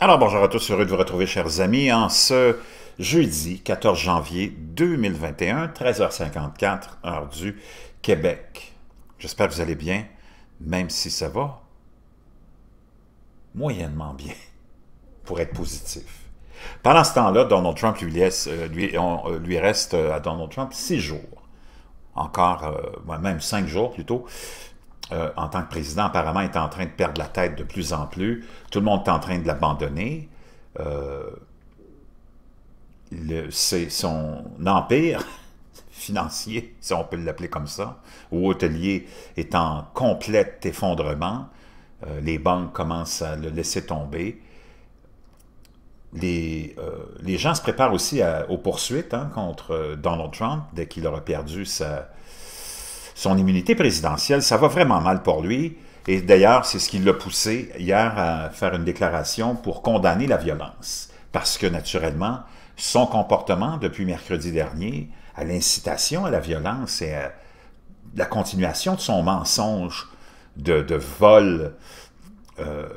Alors bonjour à tous, heureux de vous retrouver chers amis en ce jeudi 14 janvier 2021, 13h54, heure du Québec. J'espère que vous allez bien, même si ça va moyennement bien, pour être positif. Pendant ce temps-là, Donald Trump lui reste à Donald Trump 6 jours, encore, même 5 jours plutôt, en tant que président, apparemment, est en train de perdre la tête de plus en plus. Tout le monde est en train de l'abandonner. C'est son empire financier, si on peut l'appeler comme ça, ou hôtelier, est en complet effondrement. Les banques commencent à le laisser tomber. Les gens se préparent aussi aux poursuites contre Donald Trump dès qu'il aura perdu son immunité présidentielle. Ça va vraiment mal pour lui. Et d'ailleurs, c'est ce qui l'a poussé hier à faire une déclaration pour condamner la violence. Parce que, naturellement, son comportement depuis mercredi dernier, à l'incitation à la violence et à la continuation de son mensonge de vol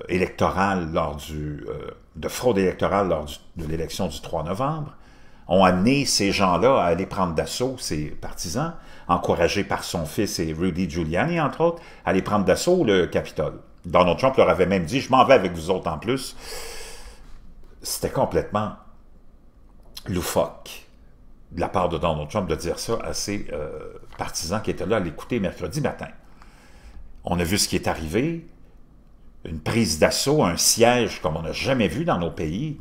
électoral de fraude électorale lors de l'élection du 3 novembre, ont amené ces gens-là à aller prendre d'assaut ses partisans, encouragés par son fils et Rudy Giuliani, entre autres, à aller prendre d'assaut le Capitole. Donald Trump leur avait même dit « Je m'en vais avec vous autres en plus ». C'était complètement loufoque de la part de Donald Trump de dire ça à ses partisans qui étaient là à l'écouter mercredi matin. On a vu ce qui est arrivé, une prise d'assaut, un siège comme on n'a jamais vu dans nos pays,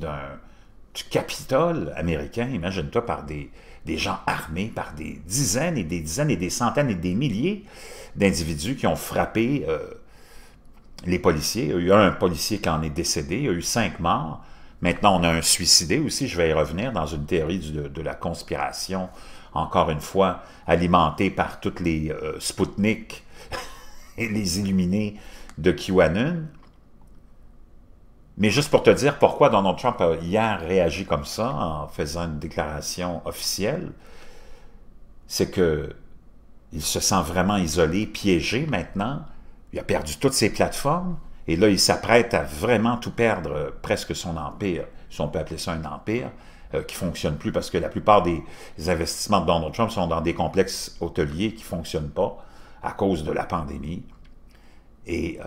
du Capitole américain, imagine-toi, par des gens armés, par des dizaines et des dizaines et des centaines et des milliers d'individus qui ont frappé les policiers. Il y a eu un policier qui en est décédé, il y a eu 5 morts. Maintenant, on a un suicidé aussi, je vais y revenir, dans une théorie de la conspiration, encore une fois, alimentée par toutes les Spoutnik et les illuminés de QAnon. Mais juste pour te dire pourquoi Donald Trump a hier réagi comme ça, en faisant une déclaration officielle, c'est que il se sent vraiment isolé, piégé maintenant. Il a perdu toutes ses plateformes, et là, il s'apprête à vraiment tout perdre, presque son empire, si on peut appeler ça un empire, qui ne fonctionne plus, parce que la plupart des investissements de Donald Trump sont dans des complexes hôteliers qui ne fonctionnent pas à cause de la pandémie. Et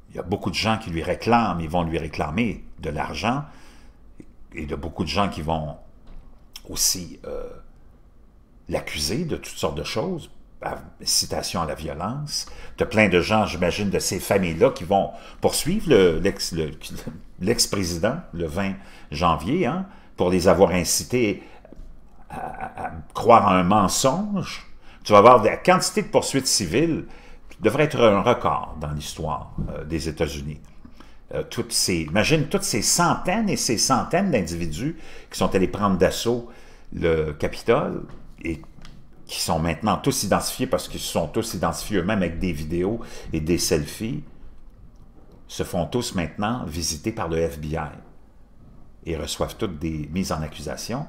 il y a beaucoup de gens qui lui réclament, ils vont lui réclamer de l'argent, et il y a beaucoup de gens qui vont aussi l'accuser de toutes sortes de choses, incitation à la violence. Tu as plein de gens, j'imagine, de ces familles-là qui vont poursuivre l'ex-président le 20 janvier, pour les avoir incités à croire à un mensonge. Tu vas voir la quantité de poursuites civiles devrait être un record dans l'histoire des États-Unis. Imagine toutes ces centaines et ces centaines d'individus qui sont allés prendre d'assaut le Capitole et qui sont maintenant tous identifiés, parce qu'ils se sont tous identifiés eux-mêmes avec des vidéos et des selfies, se font tous maintenant visiter par le FBI et reçoivent toutes des mises en accusation,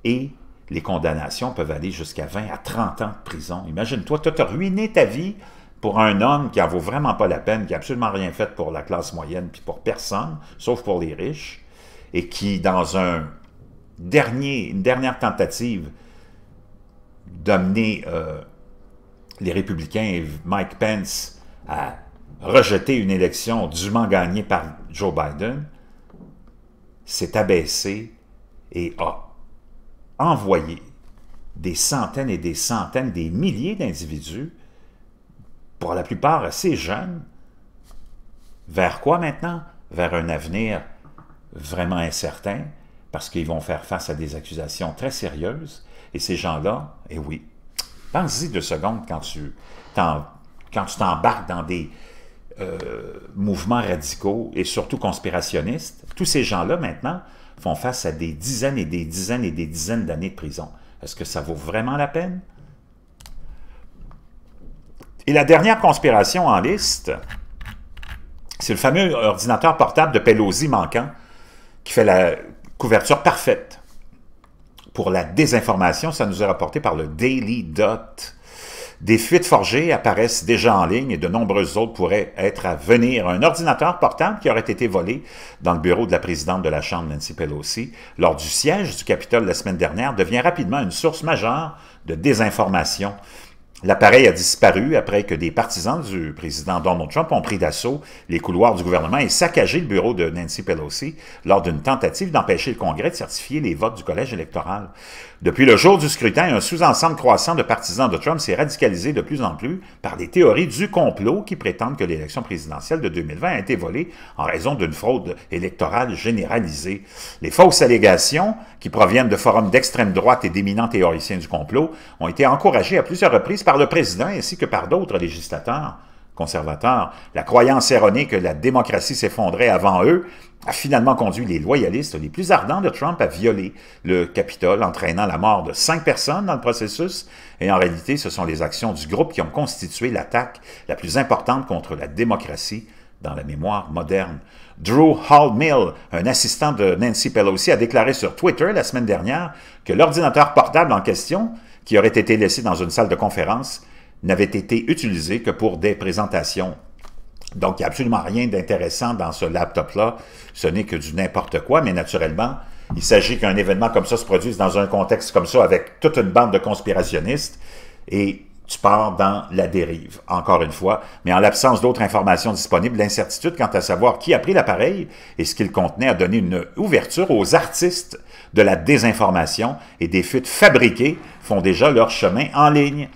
et les condamnations peuvent aller jusqu'à 20 à 30 ans de prison. Imagine-toi, tu as ruiné ta vie pour un homme qui n'en vaut vraiment pas la peine, qui n'a absolument rien fait pour la classe moyenne, puis pour personne, sauf pour les riches, et qui, dans une dernière tentative d'amener les républicains et Mike Pence à rejeter une élection dûment gagnée par Joe Biden, s'est abaissé et a envoyé des centaines et des centaines, des milliers d'individus, pour la plupart assez jeunes, vers quoi maintenant? Vers un avenir vraiment incertain, parce qu'ils vont faire face à des accusations très sérieuses. Et ces gens-là, eh oui, pense-y 2 secondes quand tu t'embarques dans des mouvements radicaux et surtout conspirationnistes. Tous ces gens-là, maintenant, font face à des dizaines et des dizaines et des dizaines d'années de prison. Est-ce que ça vaut vraiment la peine? Et la dernière conspiration en liste, c'est le fameux ordinateur portable de Pelosi manquant, qui fait la couverture parfaite pour la désinformation. Ça nous est rapporté par le Daily Dot Des fuites forgées apparaissent déjà en ligne et de nombreuses autres pourraient être à venir. Un ordinateur portable qui aurait été volé dans le bureau de la présidente de la Chambre, Nancy Pelosi, lors du siège du Capitole la semaine dernière, devient rapidement une source majeure de désinformation. L'appareil a disparu après que des partisans du président Donald Trump ont pris d'assaut les couloirs du gouvernement et saccagé le bureau de Nancy Pelosi lors d'une tentative d'empêcher le Congrès de certifier les votes du collège électoral. Depuis le jour du scrutin, un sous-ensemble croissant de partisans de Trump s'est radicalisé de plus en plus par les théories du complot qui prétendent que l'élection présidentielle de 2020 a été volée en raison d'une fraude électorale généralisée. Les fausses allégations, qui proviennent de forums d'extrême droite et d'éminents théoriciens du complot, ont été encouragées à plusieurs reprises par le président ainsi que par d'autres législateurs conservateurs. La croyance erronée que la démocratie s'effondrait avant eux a finalement conduit les loyalistes les plus ardents de Trump à violer le Capitole, entraînant la mort de 5 personnes dans le processus. Et en réalité, ce sont les actions du groupe qui ont constitué l'attaque la plus importante contre la démocratie dans la mémoire moderne. Drew Hall-Mill, un assistant de Nancy Pelosi, a déclaré sur Twitter la semaine dernière que l'ordinateur portable en question, qui aurait été laissé dans une salle de conférence, n'avait été utilisé que pour des présentations. Donc, il n'y a absolument rien d'intéressant dans ce laptop-là. Ce n'est que du n'importe quoi, mais naturellement, il s'agit qu'un événement comme ça se produise dans un contexte comme ça, avec toute une bande de conspirationnistes, et tu pars dans la dérive, encore une fois. Mais en l'absence d'autres informations disponibles, l'incertitude quant à savoir qui a pris l'appareil et ce qu'il contenait a donné une ouverture aux artistes de la désinformation, et des fuites fabriquées font déjà leur chemin en ligne.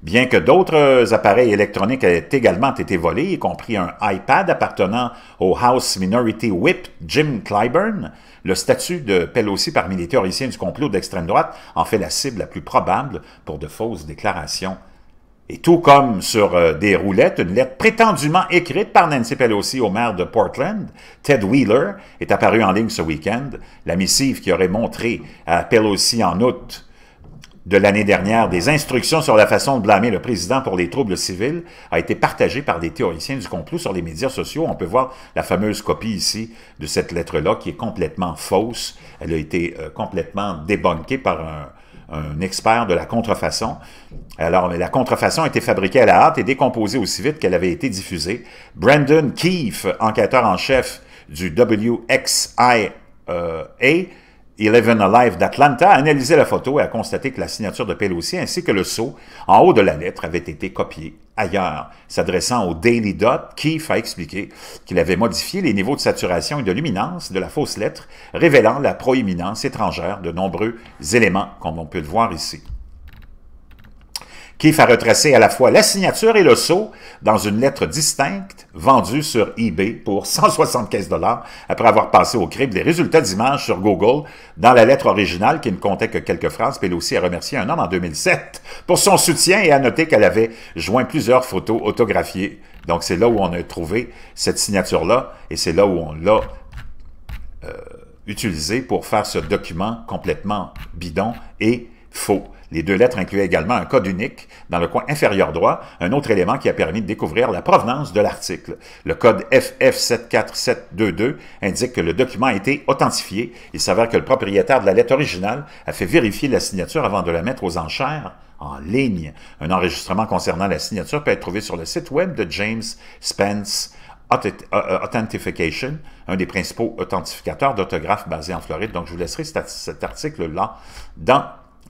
Bien que d'autres appareils électroniques aient également été volés, y compris un iPad appartenant au House Minority Whip Jim Clyburn, le statut de Pelosi parmi les théoriciens du complot d'extrême droite en fait la cible la plus probable pour de fausses déclarations. Et tout comme sur des roulettes, une lettre prétendument écrite par Nancy Pelosi au maire de Portland, Ted Wheeler, est apparue en ligne ce week-end. La missive qui aurait montré à Pelosi en août de l'année dernière des instructions sur la façon de blâmer le président pour les troubles civils a été partagée par des théoriciens du complot sur les médias sociaux. On peut voir la fameuse copie ici de cette lettre-là qui est complètement fausse. Elle a été complètement débunkée par un expert de la contrefaçon. Alors, la contrefaçon a été fabriquée à la hâte et décomposée aussi vite qu'elle avait été diffusée. Brandon Keefe, enquêteur en chef du WXIA, 11 Alive d'Atlanta, a analysé la photo et a constaté que la signature de Pelosi ainsi que le sceau en haut de la lettre avait été copié ailleurs. S'adressant au Daily Dot, Keefe a expliqué qu'il avait modifié les niveaux de saturation et de luminance de la fausse lettre, révélant la proéminence étrangère de nombreux éléments, comme on peut le voir ici. Keefe a retracé à la fois la signature et le sceau dans une lettre distincte vendue sur eBay pour 175 $ après avoir passé au crible les résultats d'images sur Google. Dans la lettre originale, qui ne comptait que quelques phrases, Pelosi a remercié un homme en 2007 pour son soutien et a noté qu'elle avait joint plusieurs photos autographiées. Donc c'est là où on a trouvé cette signature-là et c'est là où on l'a utilisé pour faire ce document complètement bidon et faux. Les deux lettres incluaient également un code unique dans le coin inférieur droit, un autre élément qui a permis de découvrir la provenance de l'article. Le code FF74722 indique que le document a été authentifié. Il s'avère que le propriétaire de la lettre originale a fait vérifier la signature avant de la mettre aux enchères en ligne. Un enregistrement concernant la signature peut être trouvé sur le site web de James Spence Authentication, un des principaux authentificateurs d'autographes basés en Floride. Donc, je vous laisserai cet article-là dans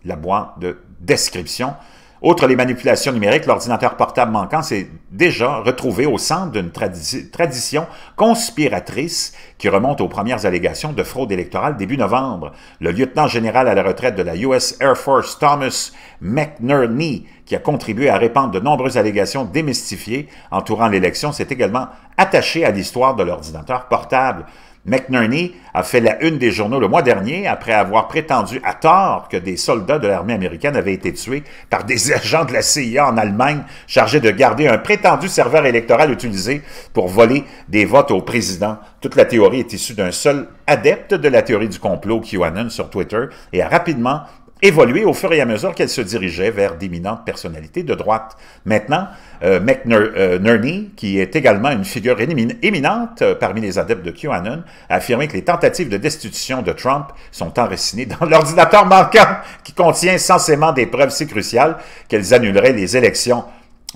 la boîte de description. Outre les manipulations numériques, l'ordinateur portable manquant s'est déjà retrouvé au centre d'une tradition conspiratrice qui remonte aux premières allégations de fraude électorale début novembre. Le lieutenant général à la retraite de la US Air Force, Thomas McNerney, qui a contribué à répandre de nombreuses allégations démystifiées entourant l'élection, s'est également attaché à l'histoire de l'ordinateur portable. McNerney a fait la une des journaux le mois dernier après avoir prétendu à tort que des soldats de l'armée américaine avaient été tués par des agents de la CIA en Allemagne chargés de garder un prétendu serveur électoral utilisé pour voler des votes au président. Toute la théorie est issue d'un seul adepte de la théorie du complot, QAnon, sur Twitter, et a rapidement évolué au fur et à mesure qu'elle se dirigeait vers d'imminentes personnalités de droite. Maintenant, McNerney, qui est également une figure éminente parmi les adeptes de QAnon, a affirmé que les tentatives de destitution de Trump sont enracinées dans l'ordinateur manquant qui contient censément des preuves si cruciales qu'elles annuleraient les élections.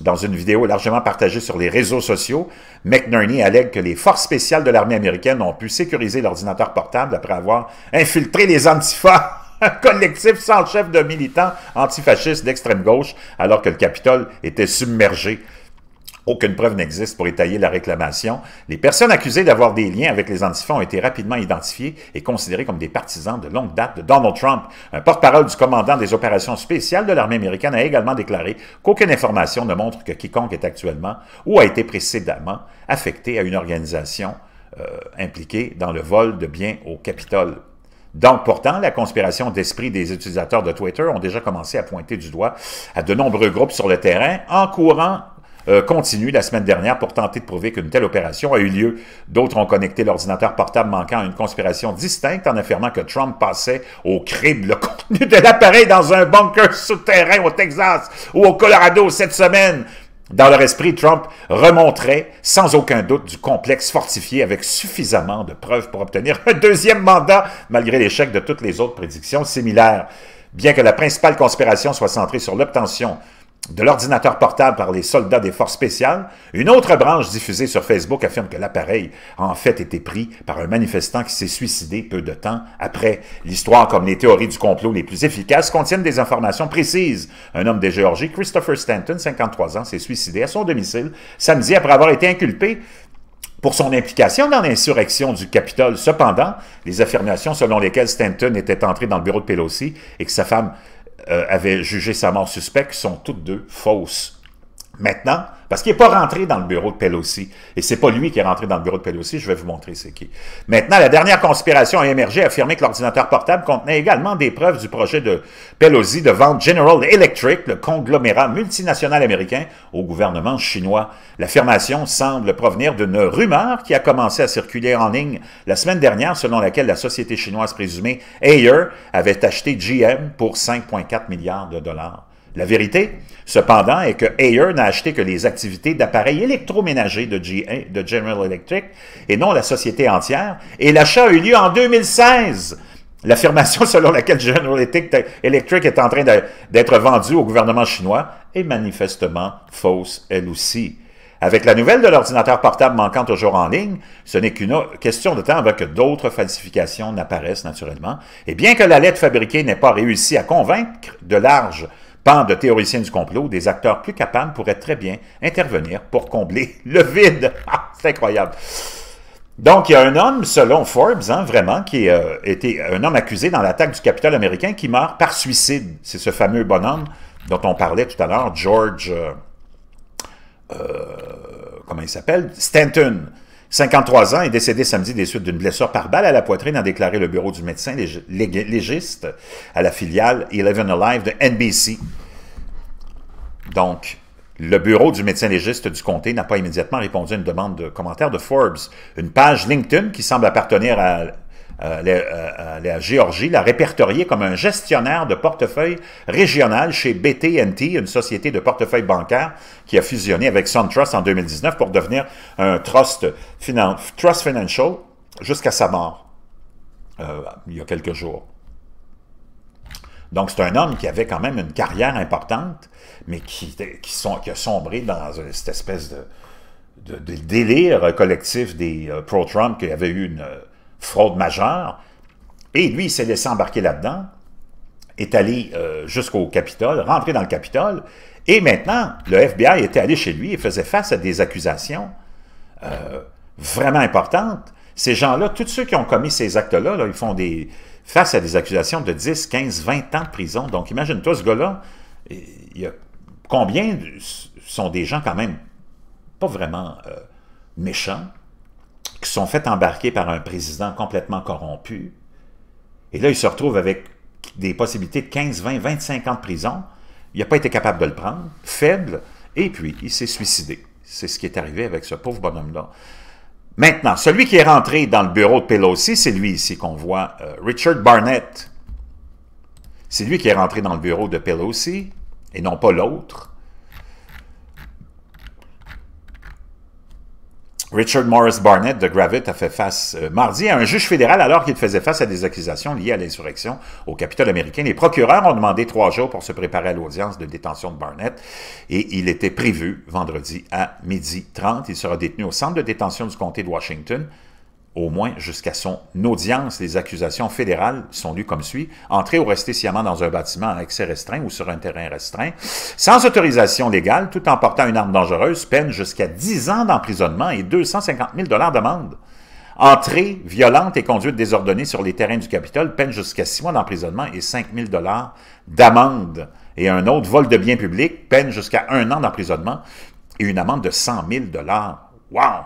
Dans une vidéo largement partagée sur les réseaux sociaux, McNerney allègue que les forces spéciales de l'armée américaine ont pu sécuriser l'ordinateur portable après avoir infiltré les Antifa, un collectif sans chef de militants antifascistes d'extrême gauche, alors que le Capitole était submergé. Aucune preuve n'existe pour étayer la réclamation. Les personnes accusées d'avoir des liens avec les Antifa ont été rapidement identifiées et considérées comme des partisans de longue date de Donald Trump. Un porte-parole du commandant des opérations spéciales de l'armée américaine a également déclaré qu'aucune information ne montre que quiconque est actuellement ou a été précédemment affecté à une organisation impliquée dans le vol de biens au Capitole. Donc, pourtant, la conspiration d'esprit des utilisateurs de Twitter ont déjà commencé à pointer du doigt à de nombreux groupes sur le terrain en courant continue la semaine dernière pour tenter de prouver qu'une telle opération a eu lieu. D'autres ont connecté l'ordinateur portable manquant à une conspiration distincte en affirmant que Trump passait au crible le contenu de l'appareil dans un bunker souterrain au Texas ou au Colorado cette semaine. Dans leur esprit, Trump remonterait sans aucun doute du complexe fortifié avec suffisamment de preuves pour obtenir un deuxième mandat malgré l'échec de toutes les autres prédictions similaires. Bien que la principale conspiration soit centrée sur l'obtention de l'ordinateur portable par les soldats des forces spéciales, une autre branche diffusée sur Facebook affirme que l'appareil a en fait été pris par un manifestant qui s'est suicidé peu de temps après. L'histoire, comme les théories du complot les plus efficaces, contiennent des informations précises. Un homme de Géorgie, Christopher Stanton, 53 ans, s'est suicidé à son domicile samedi après avoir été inculpé pour son implication dans l'insurrection du Capitole. Cependant, les affirmations selon lesquelles Stanton était entré dans le bureau de Pelosi et que sa femme avait jugé sa mort suspecte sont toutes deux fausses. Maintenant, parce qu'il n'est pas rentré dans le bureau de Pelosi, et c'est pas lui qui est rentré dans le bureau de Pelosi, je vais vous montrer c'est qui. Maintenant, la dernière conspiration a émergé, affirmé que l'ordinateur portable contenait également des preuves du projet de Pelosi de vendre General Electric, le conglomérat multinational américain, au gouvernement chinois. L'affirmation semble provenir d'une rumeur qui a commencé à circuler en ligne la semaine dernière, selon laquelle la société chinoise présumée Ayer avait acheté GM pour 5,4 milliards de dollars. La vérité, cependant, est que Ayer n'a acheté que les activités d'appareils électroménagers de General Electric et non la société entière, et l'achat a eu lieu en 2016. L'affirmation selon laquelle General Electric est en train d'être vendu au gouvernement chinois est manifestement fausse, elle aussi. Avec la nouvelle de l'ordinateur portable manquant toujours en ligne, ce n'est qu'une question de temps avant que d'autres falsifications n'apparaissent naturellement, et bien que la lettre fabriquée n'ait pas réussi à convaincre de larges pans de théoriciens du complot, des acteurs plus capables pourraient très bien intervenir pour combler le vide. Ah, c'est incroyable. Donc, il y a un homme, selon Forbes, vraiment, qui était un homme accusé dans l'attaque du Capitole américain qui meurt par suicide. C'est ce fameux bonhomme dont on parlait tout à l'heure, George, comment il s'appelle? Stanton. 53 ans, est décédé samedi des suites d'une blessure par balle à la poitrine, a déclaré le bureau du médecin légiste à la filiale 11 Alive de NBC. Donc, le bureau du médecin légiste du comté n'a pas immédiatement répondu à une demande de commentaire de Forbes. Une page LinkedIn qui semble appartenir à la Géorgie l'a répertorié comme un gestionnaire de portefeuille régional chez BT&T, une société de portefeuille bancaire qui a fusionné avec SunTrust en 2019 pour devenir un Trust Financial jusqu'à sa mort, il y a quelques jours. Donc, c'est un homme qui avait quand même une carrière importante, mais qui a sombré dans cette espèce de délire collectif des pro-Trump, qui avait eu une fraude majeure, et lui, il s'est laissé embarquer là-dedans, est allé jusqu'au Capitole, rentré dans le Capitole, et maintenant, le FBI était allé chez lui et faisait face à des accusations vraiment importantes. Ces gens-là, tous ceux qui ont commis ces actes-là, ils font face à des accusations de 10, 15, 20 ans de prison. Donc, imagine-toi, ce gars-là, il y a combien sont des gens quand même pas vraiment méchants, qui sont fait embarquer par un président complètement corrompu. Et là, il se retrouve avec des possibilités de 15, 20, 25 ans de prison. Il n'a pas été capable de le prendre, faible, et puis il s'est suicidé. C'est ce qui est arrivé avec ce pauvre bonhomme-là. Maintenant, celui qui est rentré dans le bureau de Pelosi, c'est lui ici qu'on voit, Richard Barnett. C'est lui qui est rentré dans le bureau de Pelosi, et non pas l'autre. Richard Morris Barnett de Gravit a fait face mardi à un juge fédéral alors qu'il faisait face à des accusations liées à l'insurrection au Capitole américain. Les procureurs ont demandé 3 jours pour se préparer à l'audience de détention de Barnett et il était prévu vendredi à 12h30. Il sera détenu au centre de détention du comté de Washington, au moins jusqu'à son audience. Les accusations fédérales sont lues comme suit. Entrer ou rester sciemment dans un bâtiment à accès restreint ou sur un terrain restreint, sans autorisation légale, tout en portant une arme dangereuse, peine jusqu'à 10 ans d'emprisonnement et 250 000 $ d'amende. Entrée violente et conduite désordonnée sur les terrains du Capitole, peine jusqu'à 6 mois d'emprisonnement et 5 000 $ d'amende. Et un autre, vol de biens publics, peine jusqu'à 1 an d'emprisonnement et une amende de 100 000 $. Wow!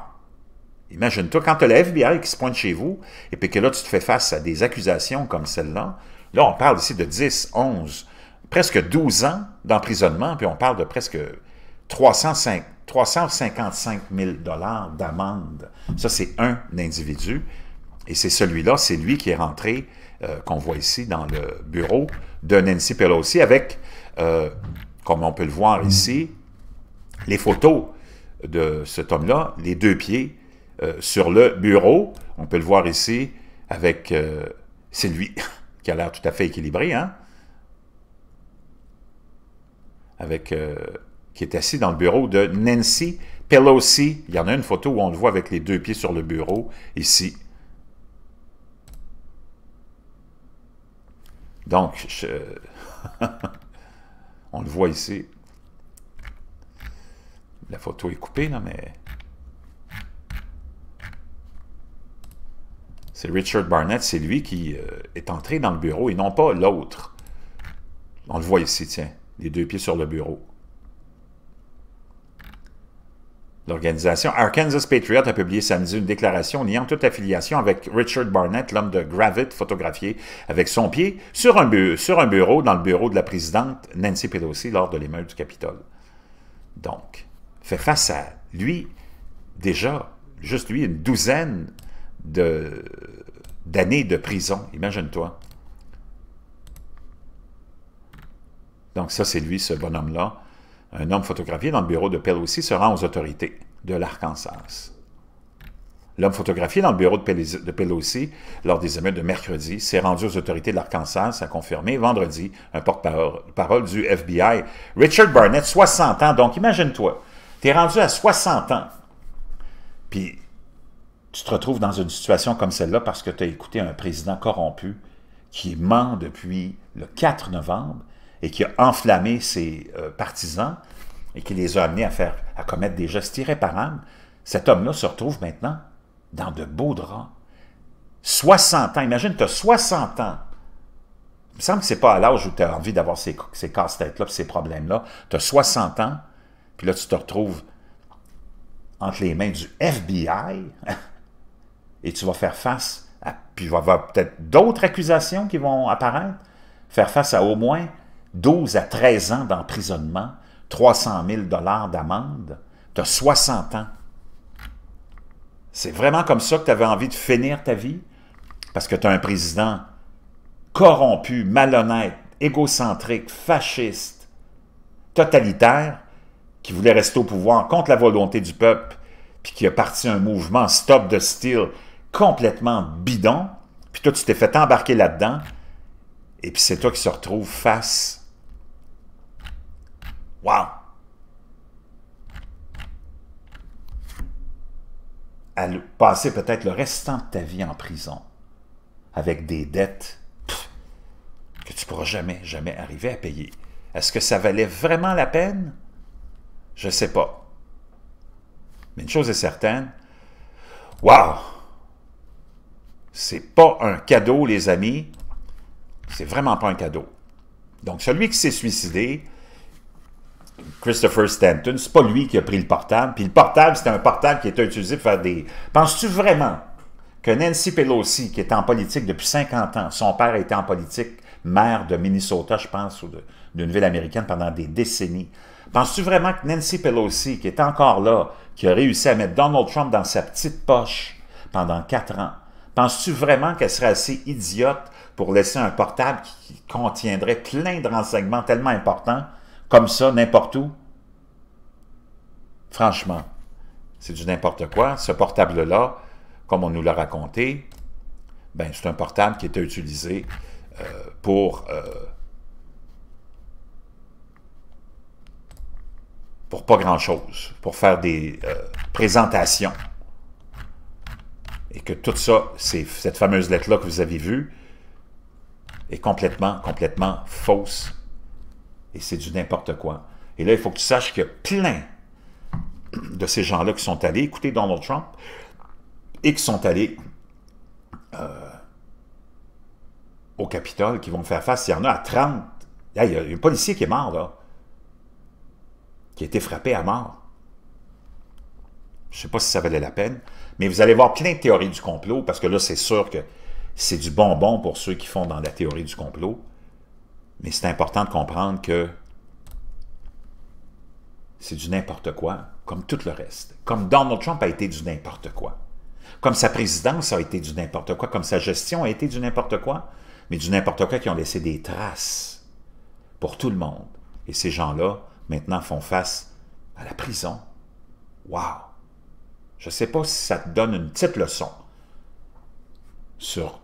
Imagine-toi, quand tu as la FBI qui se pointe chez vous, et puis que là, tu te fais face à des accusations comme celle-là, là, on parle ici de 10, 11, presque 12 ans d'emprisonnement, puis on parle de presque 355 000 $ d'amende. Ça, c'est un individu, et c'est celui-là, c'est lui qui est rentré, qu'on voit ici, dans le bureau de Nancy Pelosi, avec, comme on peut le voir ici, les photos de cet homme-là, les 2 pieds, sur le bureau, on peut le voir ici, avec, c'est lui qui a l'air tout à fait équilibré, hein? Avec, qui est assis dans le bureau de Nancy Pelosi. Il y en a une photo où on le voit avec les 2 pieds sur le bureau, ici. Donc, on le voit ici. La photo est coupée, là, mais... C'est Richard Barnett, c'est lui qui est entré dans le bureau et non pas l'autre. On le voit ici, tiens, les 2 pieds sur le bureau. L'organisation Arkansas Patriot a publié samedi une déclaration niant toute affiliation avec Richard Barnett, l'homme de Gravit, photographié avec son pied sur un bureau dans le bureau de la présidente Nancy Pelosi lors de l'émeute du Capitole. Donc, fait face à lui, déjà, juste lui, une douzaine d'années de prison, imagine-toi. Donc ça, c'est lui, ce bonhomme-là, un homme photographié dans le bureau de Pelosi, se rend aux autorités de l'Arkansas. L'homme photographié dans le bureau de Pelosi, lors des émeutes de mercredi, s'est rendu aux autorités de l'Arkansas, a confirmé vendredi un porte-parole du FBI. Richard Barnett, 60 ans, donc imagine-toi, tu es rendu à 60 ans, puis tu te retrouves dans une situation comme celle-là parce que tu as écouté un président corrompu qui ment depuis le 4 novembre et qui a enflammé ses partisans et qui les a amenés à commettre des gestes irréparables. Cet homme-là se retrouve maintenant dans de beaux draps. 60 ans, imagine, tu as 60 ans. Il me semble que ce n'est pas à l'âge où tu as envie d'avoir ces casse-têtes-là, ces problèmes-là. Tu as 60 ans, puis là, tu te retrouves entre les mains du FBI, et tu vas faire face à, puis il va y avoir peut-être d'autres accusations qui vont apparaître, faire face à au moins 12 à 13 ans d'emprisonnement, 300 000 $ d'amende, tu as 60 ans. C'est vraiment comme ça que tu avais envie de finir ta vie? Parce que tu as un président corrompu, malhonnête, égocentrique, fasciste, totalitaire, qui voulait rester au pouvoir contre la volonté du peuple, puis qui a parti un mouvement Stop the Steal complètement bidon, puis toi, tu t'es fait embarquer là-dedans, et puis c'est toi qui se retrouves face. Wow! À passer peut-être le restant de ta vie en prison, avec des dettes que tu ne pourras jamais, jamais arriver à payer. Est-ce que ça valait vraiment la peine? Je ne sais pas. Mais une chose est certaine, wow! C'est pas un cadeau, les amis. C'est vraiment pas un cadeau. Donc, celui qui s'est suicidé, Christopher Stanton, c'est pas lui qui a pris le portable. Puis le portable, c'était un portable qui était utilisé pour faire des... Penses-tu vraiment que Nancy Pelosi, qui est en politique depuis 50 ans, son père a été en politique, maire de Minnesota, je pense, ou d'une ville américaine pendant des décennies. Penses-tu vraiment que Nancy Pelosi, qui est encore là, qui a réussi à mettre Donald Trump dans sa petite poche pendant 4 ans, Penses-tu vraiment qu'elle serait assez idiote pour laisser un portable qui contiendrait plein de renseignements tellement importants, comme ça, n'importe où? Franchement, c'est du n'importe quoi. Ce portable-là, comme on nous l'a raconté, ben, c'est un portable qui était utilisé pour pas grand-chose, pour faire des présentations. Et que tout ça, cette fameuse lettre-là que vous avez vue, est complètement fausse. Et c'est du n'importe quoi. Et là, il faut que tu saches qu'il y a plein de ces gens-là qui sont allés écouter Donald Trump et qui sont allés au Capitole, qui vont faire face. Il y en a à 30. Il y a un policier qui est mort, là, qui a été frappé à mort. Je ne sais pas si ça valait la peine, mais vous allez voir plein de théories du complot, parce que là, c'est sûr que c'est du bonbon pour ceux qui font dans la théorie du complot. Mais c'est important de comprendre que c'est du n'importe quoi, comme tout le reste. Comme Donald Trump a été du n'importe quoi. Comme sa présidence a été du n'importe quoi, comme sa gestion a été du n'importe quoi, mais du n'importe quoi qui ont laissé des traces pour tout le monde. Et ces gens-là, maintenant, font face à la prison. Wow! Je ne sais pas si ça te donne une petite leçon sur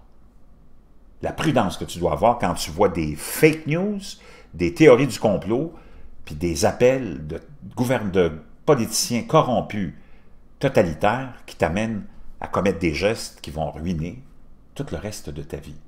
la prudence que tu dois avoir quand tu vois des fake news, des théories du complot, puis des appels de politiciens corrompus, totalitaires, qui t'amènent à commettre des gestes qui vont ruiner tout le reste de ta vie.